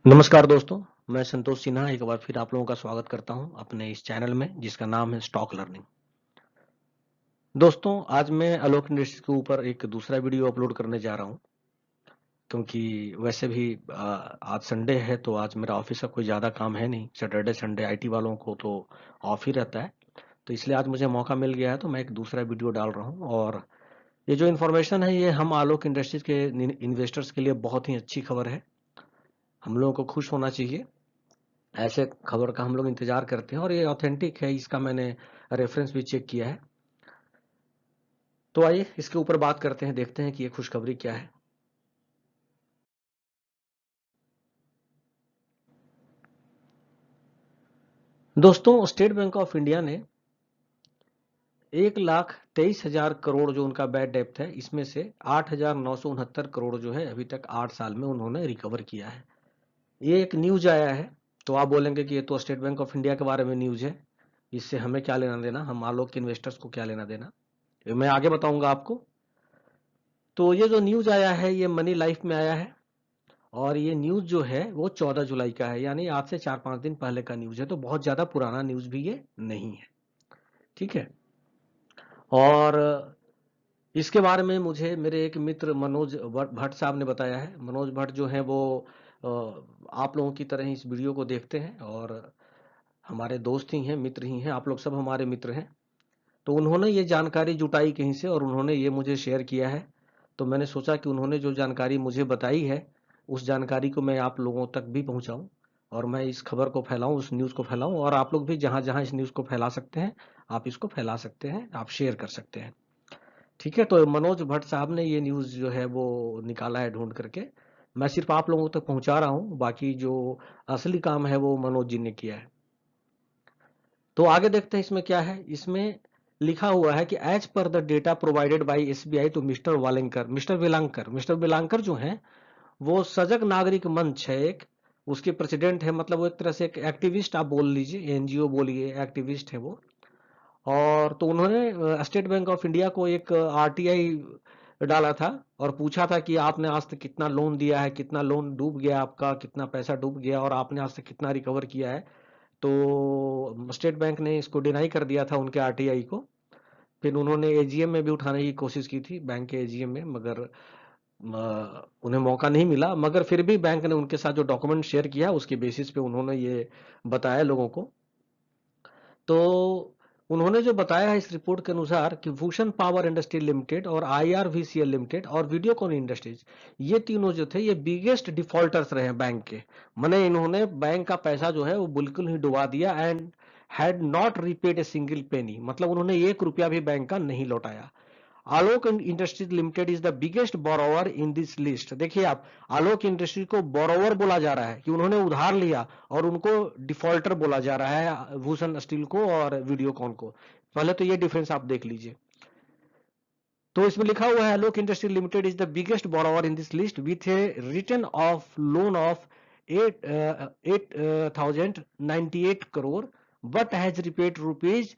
नमस्कार दोस्तों, मैं संतोष सिन्हा एक बार फिर आप लोगों का स्वागत करता हूं अपने इस चैनल में जिसका नाम है स्टॉक लर्निंग। दोस्तों, आज मैं आलोक इंडस्ट्रीज के ऊपर एक दूसरा वीडियो अपलोड करने जा रहा हूं क्योंकि वैसे भी आज संडे है तो आज मेरा ऑफिस का कोई ज़्यादा काम है नहीं। सैटरडे संडे आईटी वालों को तो ऑफ ही रहता है, तो इसलिए आज मुझे मौका मिल गया है तो मैं एक दूसरा वीडियो डाल रहा हूँ। और ये जो इन्फॉर्मेशन है ये हम आलोक इंडस्ट्रीज के इन्वेस्टर्स के लिए बहुत ही अच्छी खबर है। हम लोगों को खुश होना चाहिए, ऐसे खबर का हम लोग इंतजार करते हैं और ये ऑथेंटिक है, इसका मैंने रेफरेंस भी चेक किया है। तो आइए इसके ऊपर बात करते हैं, देखते हैं कि ये खुशखबरी क्या है। दोस्तों, स्टेट बैंक ऑफ इंडिया ने 1,23,000 करोड़ जो उनका बैड डेप्थ है, इसमें से 8,969 करोड़ जो है अभी तक 8 साल में उन्होंने रिकवर किया है। ये एक न्यूज आया है, तो आप बोलेंगे कि ये तो स्टेट बैंक ऑफ इंडिया के बारे में न्यूज है, इससे हमें क्या लेना देना, हम आलोक के इन्वेस्टर्स को क्या लेना देना, ये मैं आगे बताऊंगा आपको। तो ये जो न्यूज आया है ये मनी लाइफ में आया है और ये न्यूज जो है वो 14 जुलाई का है, यानी आज से 4-5 दिन पहले का न्यूज है, तो बहुत ज्यादा पुराना न्यूज भी ये नहीं है। ठीक है। और इसके बारे में मुझे मेरे एक मित्र मनोज भट्ट साहब ने बताया है। मनोज भट्ट जो है वो आप लोगों की तरह ही इस वीडियो को देखते हैं और हमारे दोस्त ही हैं, मित्र ही हैं, आप लोग सब हमारे मित्र हैं। तो उन्होंने ये जानकारी जुटाई कहीं से और उन्होंने ये मुझे शेयर किया है। तो मैंने सोचा कि उन्होंने जो जानकारी मुझे बताई है उस जानकारी को मैं आप लोगों तक भी पहुंचाऊं और मैं इस खबर को फैलाऊं, उस न्यूज़ को फैलाऊं, और आप लोग भी जहां जहां इस न्यूज़ को फैला सकते हैं आप इसको फैला सकते हैं, आप शेयर कर सकते हैं। ठीक है। तो मनोज भट्ट साहब ने ये न्यूज़ जो है वो निकाला है ढूंढ करके, मैं सिर्फ आप लोगों तक पहुंचा रहा हूं, बाकी जो असली काम है वो मनोज जी ने किया है। तो आगे देखते हैं इसमें क्या है। इसमें लिखा हुआ है कि as per the data provided by SBI to mister Velankar जो हैं वो सजग नागरिक मंच है एक, उसके प्रेसिडेंट है, मतलब वो एक तरह से एक एक्टिविस्ट आप बोल लीजिए, एनजीओ बोलिए, एक्टिविस्ट है वो। और तो उन्होंने स्टेट बैंक ऑफ इंडिया को एक आरटीआई डाला था और पूछा था कि आपने आज तक कितना लोन दिया है, कितना लोन डूब गया आपका, कितना पैसा डूब गया और आपने आज तक कितना रिकवर किया है। तो स्टेट बैंक ने इसको डिनाई कर दिया था उनके आरटीआई को। फिर उन्होंने एजीएम में भी उठाने की कोशिश की थी, बैंक के एजीएम में, मगर उन्हें मौका नहीं मिला। मगर फिर भी बैंक ने उनके साथ जो डॉक्यूमेंट शेयर किया उसके बेसिस पे उन्होंने ये बताया लोगों को। तो उन्होंने जो बताया है इस रिपोर्ट के अनुसार कि भूषण पावर इंडस्ट्री लिमिटेड और आईआरवीसीएल लिमिटेड और वीडियोकॉन इंडस्ट्रीज, ये तीनों जो थे ये बिगेस्ट डिफॉल्टर्स रहे हैं बैंक के। माने इन्होंने बैंक का पैसा जो है वो बिल्कुल ही डुबा दिया and had not repaid a single penny, मतलब उन्होंने 1 रुपया भी बैंक का नहीं लौटाया। Alok industries limited is the biggest borrower in this list. देखिए आप, आलोक इंडस्ट्री को बोरोवर बोला जा रहा है कि उन्होंने उधार लिया और उनको डिफॉल्टर बोला जा रहा है भूषण स्टील को और वीडियोकॉन को। पहले तो ये डिफरेंस आप देख लीजिए। तो इसमें लिखा हुआ है Alok industry limited is the biggest borrower in this list with a return of loan of 8,098 crore but has repaid rupees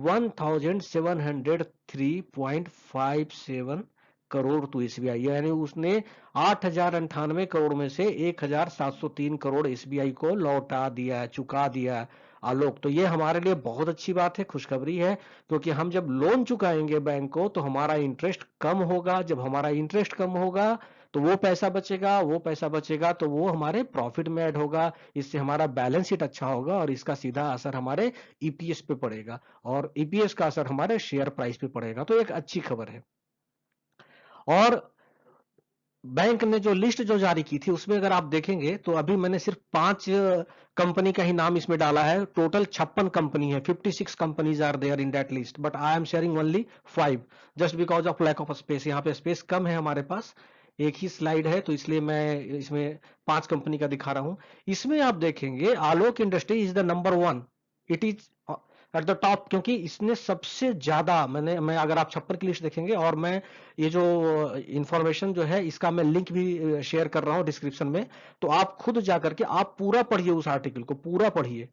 1,703.57 crore to SBI, यानी उसने 8,098 करोड़ में से 1,703 करोड़ एसबीआई को लौटा दिया है, चुका दिया है। आलोक, तो ये हमारे लिए बहुत अच्छी बात है, खुशखबरी है, क्योंकि हम जब लोन चुकाएंगे बैंक को तो हमारा इंटरेस्ट कम होगा। जब हमारा इंटरेस्ट कम होगा तो वो पैसा बचेगा, वो पैसा बचेगा तो वो हमारे प्रॉफिट में ऐड होगा, इससे हमारा बैलेंस शीट अच्छा होगा और इसका सीधा असर हमारे ईपीएस पे पड़ेगा और ईपीएस का असर हमारे शेयर प्राइस पे पड़ेगा। तो एक अच्छी खबर है। और बैंक ने जो लिस्ट जो जारी की थी उसमें अगर आप देखेंगे तो अभी मैंने सिर्फ 5 कंपनी का ही नाम इसमें डाला है। टोटल 56 कंपनी है, 56 companies are there in that list, but I am sharing only 5 just because of lack of space. यहाँ पे स्पेस कम है हमारे पास, एक ही स्लाइड है, तो इसलिए मैं इसमें 5 कंपनी का दिखा रहा हूं। इसमें आप देखेंगे Alok industry is the number 1, it is at the top, क्योंकि इसने सबसे ज्यादा, मैं अगर आप 56 की लिस्ट देखेंगे और मैं ये जो इंफॉर्मेशन जो है इसका मैं लिंक भी शेयर कर रहा हूं डिस्क्रिप्शन में, तो आप खुद जाकर के आप पूरा पढ़िए, उस आर्टिकल को पूरा पढ़िए।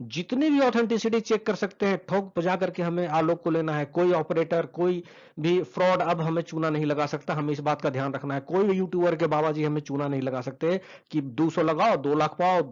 जितनी भी ऑथेंटिसिटी चेक कर सकते हैं, ठोक बजा करके हमें आलोक को लेना है। कोई ऑपरेटर, कोई भी फ्रॉड अब हमें चूना नहीं लगा सकता। हमें इस बात का ध्यान रखना है। कोई भी यूट्यूबर के बाबा जी हमें चूना नहीं लगा सकते कि 200 लगाओ 2 लाख पाओ,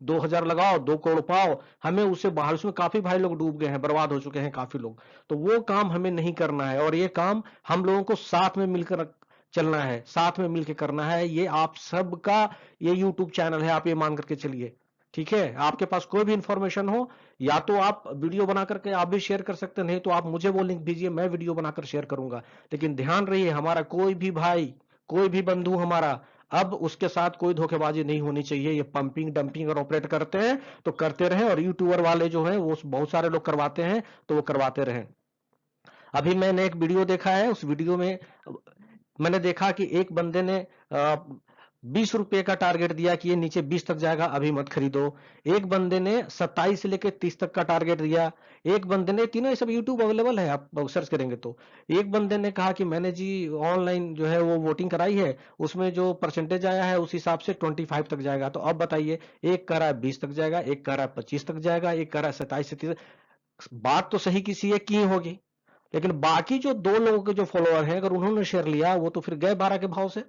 2000 लगाओ 2 करोड़ पाओ। हमें उससे बाहर, उसमें काफी भाई लोग डूब गए हैं, बर्बाद हो चुके हैं काफी लोग। तो वो काम हमें नहीं करना है, और ये काम हम लोगों को साथ में मिलकर चलना है, साथ में मिलकर करना है। ये आप सबका ये यूट्यूब चैनल है, आप ये मान करके चलिए। ठीक है, आपके पास कोई भी इंफॉर्मेशन हो, या तो आप वीडियो बना करके आप भी शेयर कर सकते हैं, नहीं तो आप मुझे वो लिंक दीजिए, मैं वीडियो बनाकर शेयर करूंगा। लेकिन ध्यान रहिए, हमारा कोई भी भाई, कोई भी बंधु हमारा, अब उसके साथ कोई धोखेबाजी नहीं होनी चाहिए। ये पंपिंग डंपिंग और ऑपरेट करते हैं तो करते रहे, और यूट्यूबर वाले जो है वो बहुत सारे लोग करवाते हैं तो वो करवाते रहे। अभी मैंने एक वीडियो देखा है, उस वीडियो में मैंने देखा कि एक बंदे ने 20 रुपए का टारगेट दिया कि ये नीचे 20 तक जाएगा, अभी मत खरीदो। एक बंदे ने 27 से लेकर 30 तक का टारगेट दिया। एक बंदे ने, तीनों ये सब यूट्यूब अवेलेबल है, आप सर्च करेंगे तो। एक बंदे ने कहा कि मैंने जी ऑनलाइन जो है वो वोटिंग कराई है, उसमें जो परसेंटेज आया है उस हिसाब से 25 तक जाएगा। तो अब बताइए, एक कह रहा है 20 तक जाएगा, एक कह रहा है 25 तक जाएगा, एक कह रहा है 27 से 30। बात तो सही किसी एक की होगी, लेकिन बाकी जो दो लोगों के जो फॉलोअर हैं, अगर उन्होंने शेयर लिया, वो तो फिर गए 12 के भाव से।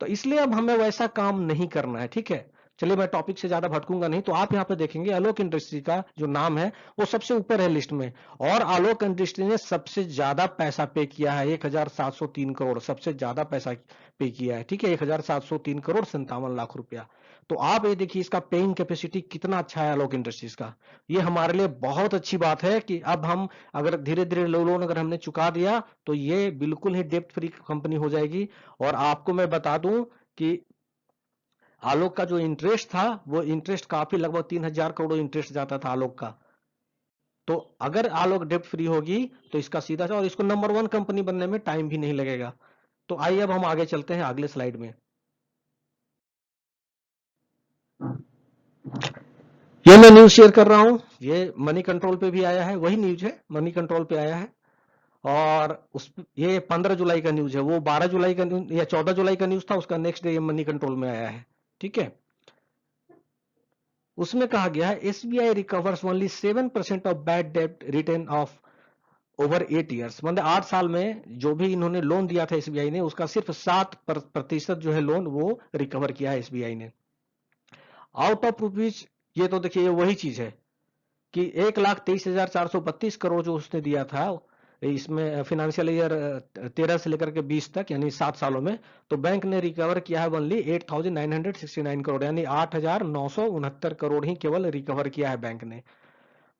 तो इसलिए अब हमें वैसा काम नहीं करना है। ठीक है, चलिए मैं टॉपिक से ज्यादा भटकूंगा नहीं। तो आप यहाँ पे देखेंगे आलोक इंडस्ट्री का जो नाम है वो सबसे ऊपर है लिस्ट में, और आलोक इंडस्ट्री ने सबसे ज्यादा पैसा पे किया है, 1703 करोड़ सबसे ज्यादा पैसा पे किया है। ठीक है, 1703 करोड़ 57 लाख रुपया। तो आप ये देखिए इसका पेइंग कैपेसिटी कितना अच्छा है आलोक इंडस्ट्रीज का। ये हमारे लिए बहुत अच्छी बात है कि अब हम अगर धीरे धीरे लोन अगर हमने चुका दिया तो ये बिल्कुल ही डेप्ट फ्री कंपनी हो जाएगी। और आपको मैं बता दूं कि आलोक का जो इंटरेस्ट था, वो इंटरेस्ट काफी, लगभग 3000 करोड़ इंटरेस्ट जाता था आलोक का। तो अगर आलोक डेप्ट फ्री होगी तो इसका सीधा सा, और इसको नंबर 1 कंपनी बनने में टाइम भी नहीं लगेगा। तो आइए अब हम आगे चलते हैं अगले स्लाइड में। ये मैं न्यूज शेयर कर रहा हूं, ये मनी कंट्रोल पे भी आया है, वही न्यूज है, मनी कंट्रोल पे आया है। और उस, ये 15 जुलाई का न्यूज है, वो 12 जुलाई का या 14 जुलाई का न्यूज था, उसका नेक्स्ट डे ये मनी कंट्रोल में आया है। ठीक है, उसमें कहा गया है SBI recovers only 7% of bad डेब्ट रिटर्न ऑफ ओवर 8 ईयर्स। मतलब 8 साल में जो भी इन्होंने लोन दिया था एसबीआई ने, उसका सिर्फ 7% जो है लोन वो रिकवर किया है एसबीआई ने, आउट ऑफ रुपीज। ये तो देखिए ये वही चीज है कि 1,23,432 करोड़ जो उसने दिया था इसमें फाइनेंशियल ईयर 13 से लेकर के 20 तक, यानी 7 सालों में, तो बैंक ने रिकवर किया है ओनली 8,969 करोड़, यानी 8,969 करोड़ ही केवल रिकवर किया है बैंक ने।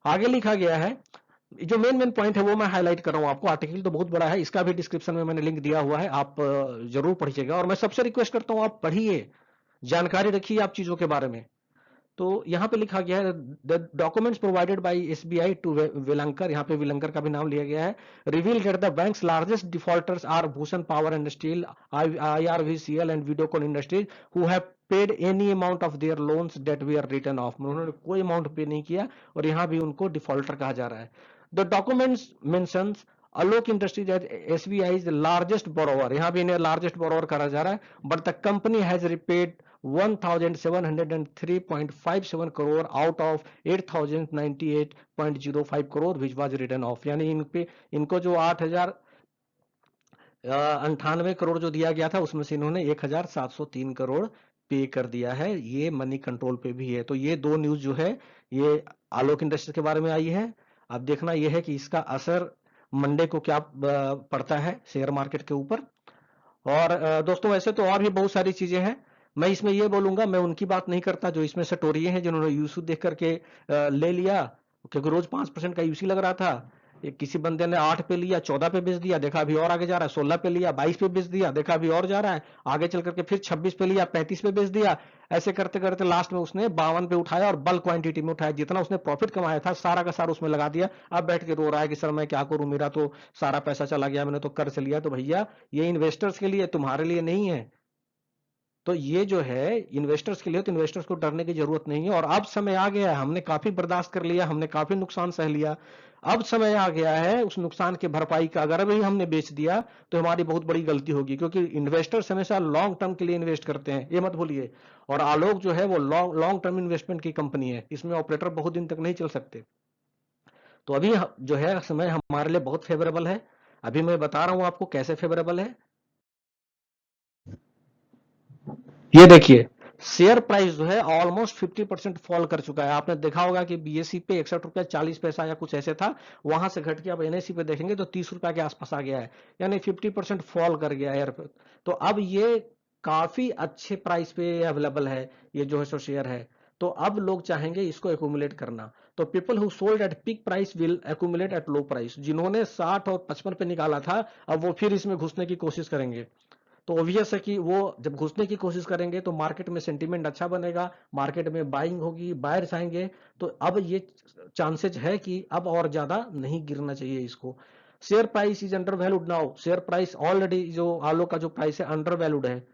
आगे लिखा गया है, जो मेन मेन पॉइंट है वो मैं हाईलाइट कर रहा हूं आपको। आर्टिकल तो बहुत बड़ा है, इसका भी डिस्क्रिप्शन में मैंने लिंक दिया हुआ है, आप जरूर पढ़िएगा। और मैं सबसे रिक्वेस्ट करता हूं आप पढ़िए, जानकारी रखिए आप चीजों के बारे में। तो यहाँ पे लिखा गया है the documents provided by SBI to Velankar, यहाँ पे वेलंकर का भी नाम लिया गया है, reveal that the bank's largest defaulters are Bhushan power and steel, IRVCL and Videocon industries who have paid any amount of their loans that were written off. उन्होंने कोई अमाउंट पे नहीं किया, और यहाँ भी उनको डिफॉल्टर कहा जा रहा है। The documents mentions Alok Industries as SBI is the largest borrower, यहाँ भी इन्हें लार्जेस्ट बोरोवर करा जा रहा है, but the company has repaid 1703.57 crore out of 8098.05 crore which was written of. यानी इन पे इनको जो 8,098 करोड़ जो दिया गया था उसमें से इन्होंने 1,703 करोड़ पे कर दिया है। ये मनी कंट्रोल पे भी है। तो ये दो न्यूज जो है ये आलोक इंडस्ट्रीज के बारे में आई है। अब देखना यह है कि इसका असर मंडे को क्या पड़ता है शेयर मार्केट के ऊपर। और दोस्तों वैसे तो और भी बहुत सारी चीजें हैं, मैं इसमें ये बोलूंगा, मैं उनकी बात नहीं करता जो इसमें सटोरिये हैं जिन्होंने यूसी देख करके ले लिया, क्योंकि रोज 5% का यूसी लग रहा था। किसी बंदे ने 8 पे लिया, 14 पे बेच दिया, देखा अभी और आगे जा रहा है, 16 पे लिया, 22 पे बेच दिया, देखा अभी और जा रहा है, आगे चल करके फिर 26 पे लिया, 35 पे बेच दिया। ऐसे करते करते लास्ट में उसने 52 पे उठाया और बल्क क्वांटिटी में उठाया, जितना उसने प्रॉफिट कमाया था सारा का सारा उसमें लगा दिया। अब बैठ के रो रहा है कि सर मैं क्या करूं, मेरा तो सारा पैसा चला गया, मैंने तो कर्ज लिया। तो भैया ये इन्वेस्टर्स के लिए, तुम्हारे लिए नहीं है। तो ये जो है इन्वेस्टर्स के लिए, तो इन्वेस्टर्स को डरने की जरूरत नहीं है। और अब समय आ गया है, हमने काफी बर्दाश्त कर लिया, हमने काफी नुकसान सह लिया, अब समय आ गया है उस नुकसान की भरपाई का। अगर अभी हमने बेच दिया तो हमारी बहुत बड़ी गलती होगी, क्योंकि इन्वेस्टर्स हमेशा लॉन्ग टर्म के लिए इन्वेस्ट करते हैं, ये मत भूलिए। और आलोक जो है वो लॉन्ग लॉन्ग टर्म इन्वेस्टमेंट की कंपनी है, इसमें ऑपरेटर बहुत दिन तक नहीं चल सकते। तो अभी जो है समय हमारे लिए बहुत फेवरेबल है। अभी मैं बता रहा हूं आपको कैसे फेवरेबल है। ये देखिए, शेयर प्राइस जो है ऑलमोस्ट 50% फॉल कर चुका है। आपने देखा होगा कि बीएससी पे 61 रुपया 40 पैसा या कुछ ऐसे था, वहां से घट के अब एनएससी पे देखेंगे तो 30 रुपया के आसपास आ गया है, यानी 50% फॉल कर गया है। तो अब ये काफी अच्छे प्राइस पे अवेलेबल है, ये जो है सो शेयर है। तो अब लोग चाहेंगे इसको एक्यूमुलेट करना। तो people who sold at peak price will accumulate at low price. जिन्होंने 60 और 55 पे निकाला था, अब वो फिर इसमें घुसने की कोशिश करेंगे। तो ऑब्वियस है कि वो जब घुसने की कोशिश करेंगे तो मार्केट में सेंटीमेंट अच्छा बनेगा, मार्केट में बाइंग होगी, बायर्स आएंगे। तो अब ये चांसेस है कि अब और ज्यादा नहीं गिरना चाहिए इसको। Share price is under valued now. Share price already, जो आलोक का जो प्राइस है, अंडर वैल्यूड है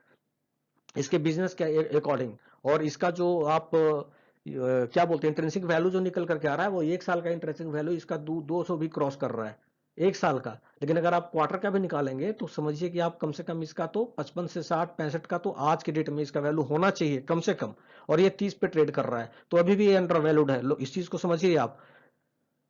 इसके बिजनेस के अकॉर्डिंग। और इसका जो आप क्या बोलते हैं, इंट्रिंसिक वैल्यू जो निकल करके आ रहा है, वो 1 साल का इंट्रिंसिक वैल्यू इसका 200 भी क्रॉस कर रहा है 1 साल का। लेकिन अगर आप क्वार्टर का भी निकालेंगे तो समझिए कि आप कम से कम इसका तो 55 से 60 65 का तो आज के डेट में इसका वैल्यू होना चाहिए कम से कम। और ये 30 पे ट्रेड कर रहा है, तो अभी भी ये अंडर वैल्यूड है। इस चीज को समझिए आप।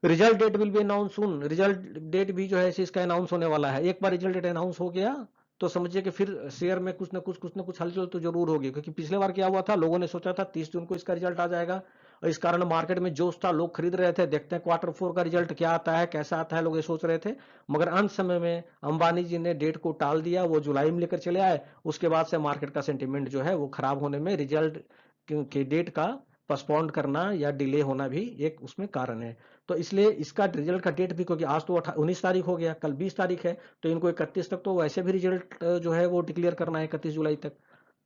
Result date will be announce soon. Result date भी जो है इसका अनाउंस होने वाला है। एक बार रिजल्ट डेट अनाउंस हो गया तो समझिए कि फिर शेयर में कुछ ना कुछ हलचल तो जरूर होगी। क्योंकि पिछले बार क्या हुआ था, लोगों ने सोचा था 30 जून को इसका रिजल्ट आ जाएगा, और इस कारण मार्केट में जोश था, लोग खरीद रहे थे। देखते हैं क्वार्टर 4 का रिजल्ट क्या आता है, कैसा आता है, लोग ये सोच रहे थे। मगर अंत समय में अंबानी जी ने डेट को टाल दिया, वो जुलाई में लेकर चले आए। उसके बाद से मार्केट का सेंटीमेंट जो है वो खराब होने में रिजल्ट की डेट का पोस्टपोन करना या डिले होना भी एक उसमें कारण है। तो इसलिए इसका रिजल्ट का डेट भी, क्योंकि आज तो 19 तारीख हो गया, कल 20 तारीख है, तो इनको 31 तक तो वैसे भी रिजल्ट जो है वो डिक्लेयर करना है 31 जुलाई तक।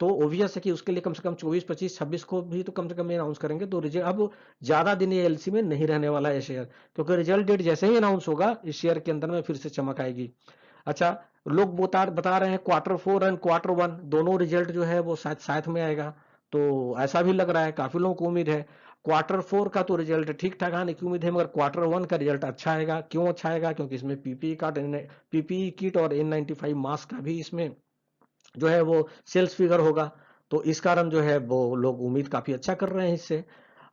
तो ओबियस है कि उसके लिए कम से कम 24 25 26 को भी तो कम से कम अनाउंस करेंगे। तो रिजल्ट अब ज्यादा दिन ये एलसी में नहीं रहने वाला है शेयर, क्योंकि रिजल्ट डेट जैसे ही अनाउंस होगा इस शेयर के अंदर में फिर से चमक आएगी। अच्छा, लोग बता रहे हैं क्वार्टर 4 एंड क्वार्टर 1 दोनों रिजल्ट जो है वो साथ साथ में आएगा। तो ऐसा भी लग रहा है, काफी लोगों को उम्मीद है। क्वार्टर 4 का तो रिजल्ट ठीक ठाक आने की उम्मीद है, मगर क्वार्टर 1 का रिजल्ट अच्छा आएगा। क्यों अच्छा आएगा? क्योंकि इसमें पीपीई किट और N95 मास्क का भी इसमें जो है वो सेल्स फिगर होगा। तो इस कारण जो है वो लोग उम्मीद काफी अच्छा कर रहे हैं इससे।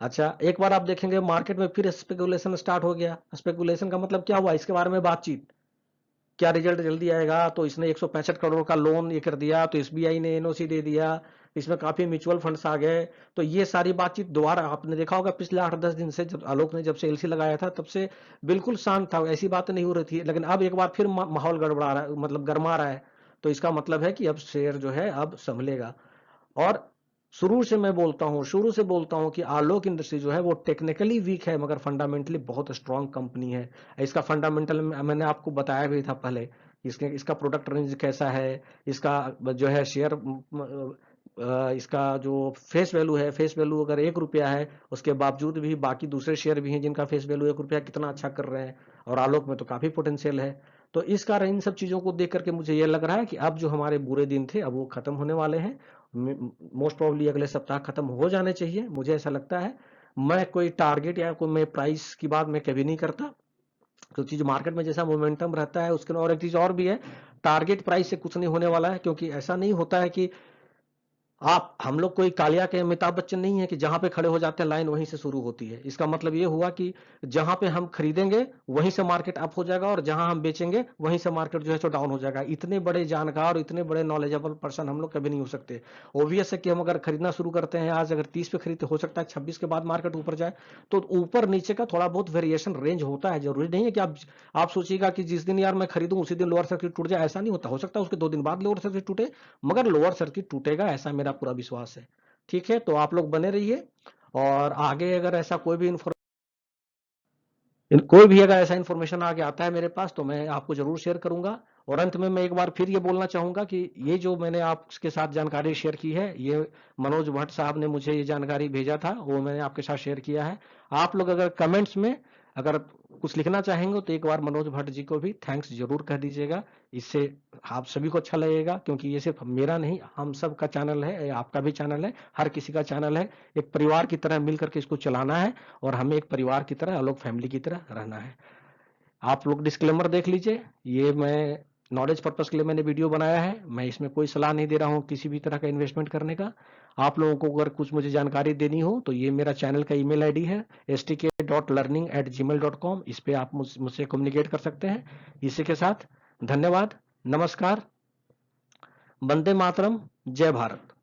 अच्छा, एक बार आप देखेंगे मार्केट में फिर स्पेकुलेशन स्टार्ट हो गया। स्पेकुलेशन का मतलब क्या हुआ, इसके बारे में बातचीत, क्या रिजल्ट जल्दी आएगा। तो इसने 165 करोड़ का लोन ये कर दिया, तो एसबीआई ने एनओसी दे दिया, इसमें काफी म्यूचुअल फंड्स आ गए। तो ये सारी बातचीत दोबारा आपने देखा होगा पिछले 8-10 दिन से, जब आलोक ने जब से एलसी लगाया था तब से बिल्कुल शांत था, ऐसी बात नहीं हो रही थी। लेकिन अब एक बार फिर माहौल गड़बड़ा रहा है, मतलब गर्मा रहा है। तो इसका मतलब है कि अब शेयर जो है अब संभलेगा। और शुरू से बोलता हूं कि आलोक इंडस्ट्री जो है वो टेक्निकली वीक है, मगर फंडामेंटली बहुत स्ट्रांग कंपनी है। इसका फंडामेंटल मैंने आपको बताया भी था पहले। इसका प्रोडक्ट रेंज कैसा है, इसका जो है शेयर, इसका जो फेस वैल्यू है, फेस वैल्यू अगर 1 रुपया है, उसके बावजूद भी बाकी दूसरे शेयर भी हैं जिनका फेस वैल्यू 1 रुपया, कितना अच्छा कर रहे हैं। और आलोक में तो काफी पोटेंशियल है। तो इस कारण इन सब चीजों को देख करके मुझे ये लग रहा है कि अब जो हमारे बुरे दिन थे अब वो खत्म होने वाले हैं। मोस्ट प्रोबेबली अगले सप्ताह खत्म हो जाने चाहिए, मुझे ऐसा लगता है। मैं कोई टारगेट या कोई मैं प्राइस की बात मैं कभी नहीं करता, क्योंकि जो मार्केट में जैसा मोमेंटम रहता है उसके। और एक चीज और भी है, टारगेट प्राइस से कुछ नहीं होने वाला है। क्योंकि ऐसा नहीं होता है कि आप हम लोग कोई कालिया के अमिताभ बच्चन नहीं है कि जहां पे खड़े हो जाते हैं लाइन वहीं से शुरू होती है। इसका मतलब ये हुआ कि जहां पे हम खरीदेंगे वहीं से मार्केट अप हो जाएगा, और जहां हम बेचेंगे वहीं से मार्केट जो है सो डाउन हो जाएगा। इतने बड़े जानकार, इतने बड़े नॉलेजेबल पर्सन हम लोग कभी नहीं हो सकते। ओबियस है कि हम अगर खरीदना शुरू करते हैं आज, अगर 30 पे खरीदते, हो सकता है 26 के बाद मार्केट ऊपर जाए। तो ऊपर नीचे का थोड़ा बहुत वेरिएशन रेंज होता है, जरूरी नहीं है कि आप सोचिएगा कि जिस दिन यार मैं खरीदूं उसी दिन लोअर सर्किट टूट जाए, ऐसा नहीं होता। हो सकता है उसके 2 दिन बाद लोअर सर्किट टूटे, मगर लोअर सर्किट टूटेगा, ऐसा मेरा पूरा विश्वास है। ठीक है, तो आप लोग बने रहिए। और आगे अगर ऐसा कोई भी अगर ऐसा इंफॉर्मेशन आगे आता है मेरे पास तो मैं आपको जरूर शेयर करूंगा। और अंत में मैं एक बार फिर ये बोलना चाहूंगा कि ये जो मैंने आपके साथ जानकारी शेयर की है, ये मनोज भट्ट साहब ने मुझे ये जानकारी भेजा था, वो मैंने आपके साथ शेयर किया है। आप लोग अगर कमेंट्स में अगर कुछ लिखना चाहेंगे तो एक बार मनोज भट्ट जी को भी थैंक्स जरूर कह दीजिएगा। इससे आप सभी को अच्छा लगेगा, क्योंकि ये सिर्फ मेरा नहीं, हम सब का चैनल है, आपका भी चैनल है, हर किसी का चैनल है। एक परिवार की तरह मिल करके इसको चलाना है और हमें एक परिवार की तरह, अलग फैमिली की तरह रहना है। आप लोग डिस्क्लेमर देख लीजिए, ये मैं नॉलेज पर्पस के लिए मैंने वीडियो बनाया है। मैं इसमें कोई सलाह नहीं दे रहा हूँ किसी भी तरह का इन्वेस्टमेंट करने का। आप लोगों को अगर कुछ मुझे जानकारी देनी हो तो ये मेरा चैनल का ईमेल आईडी है stk.learning@gmail.com। इस पे आप मुझसे कम्युनिकेट कर सकते हैं। इसी के साथ धन्यवाद, नमस्कार, वंदे मातरम, जय भारत।